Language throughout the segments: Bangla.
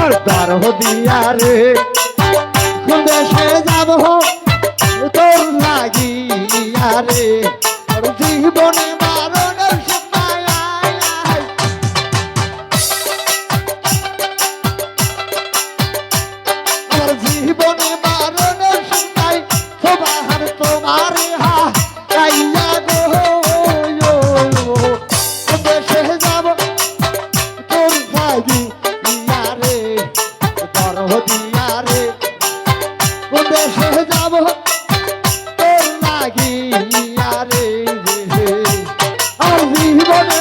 দরদিয়া রে কোন দেশে যাব তোর লাগিয়া রে জীবনে মারণের সময় আমার জীবনে মারণের সময় সবার তোমার হাইয়া গো দেশে যাব তোর লাগিয়া রে দরদিয়া রে কোন দেশে যাব তোর লাগিয়া রে আমার জীবনে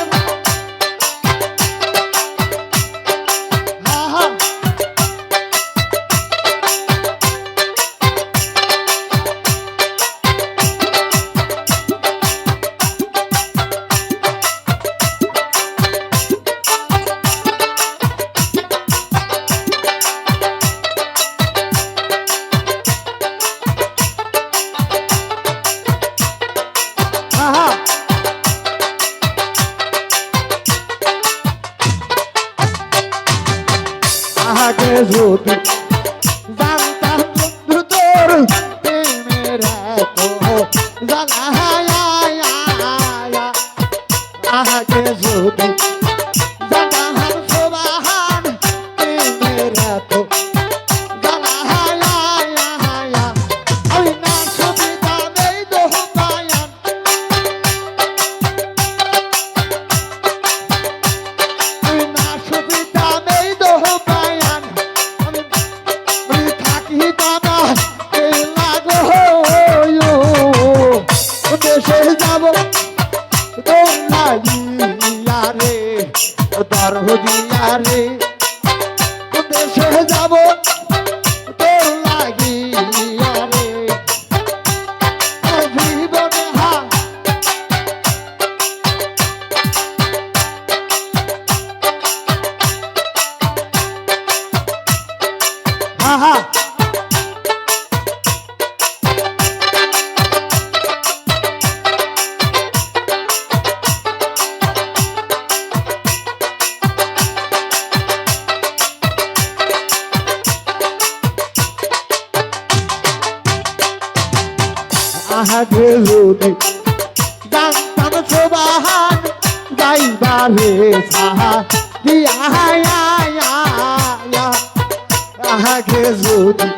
আগে যদি জানতাম বন্ধু তোর প্রেমের এত জ্বালা আগে যদি জানতাম সোবাহান প্রেমের এত জ্বালা আমি না সুবিধা নেই দোহ পায়ান আমি না সুবিধা নেই দোহ পায়ান আমি থাকি দাদা লাগো দেশে যাব তোর লাগিয়া রে দরদিয়া রে দেশে যাব তোর লাগিয়া রে জীবনে হা আগে যদি জানতাম সোবাহান যাইবারে সাহা দিয়া আগে যদি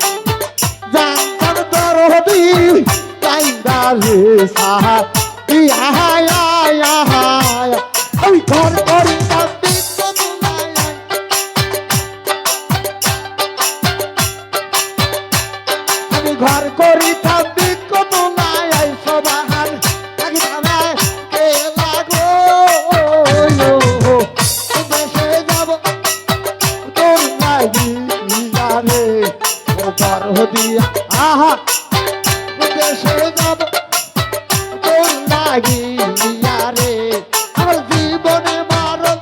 জানতাম দরদি যাইবারে সাহা দিয়া আমি ঘর করি আমি ঘর করি থাকি কমলায় সবাহার কে লাগো দেশে যাব তোর লাগিয়া রে দরদিয়া দেশে যাব তোর লাগিয়া রে আমার জীবনে মারণ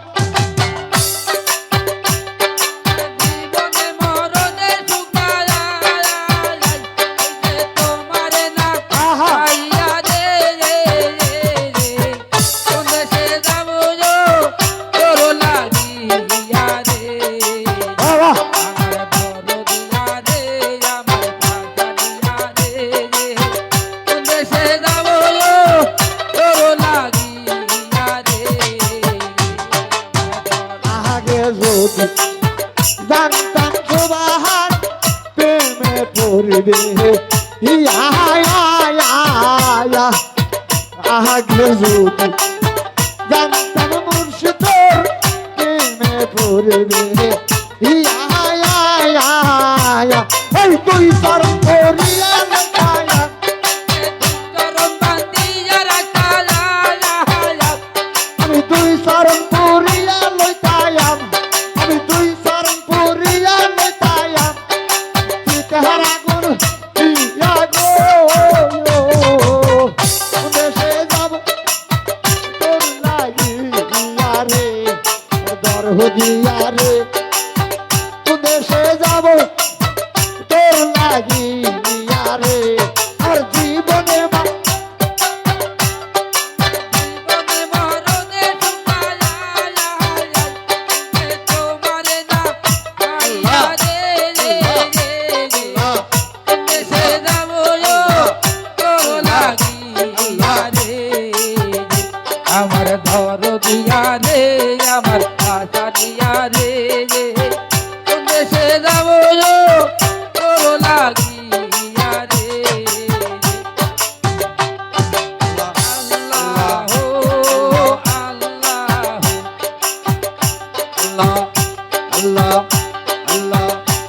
জানতাম সোবাহান প্রেমে পড়বে আগে যদি জানতাম মুর্শিদ প্রেমে পড়বে এই তুই সর করিয়া আমি তুই শরণ করিয়া লইতায়াম আমি তুই শরণ করিয়া লইতায়াম চিতহারা গুণ ইয়া গো দেশে যাব তোর লাগিয়া রে দরদিয়া রে দেশে যাব তোর লাগিয়া রে আর জীবনে আমার আশা নিয়া রে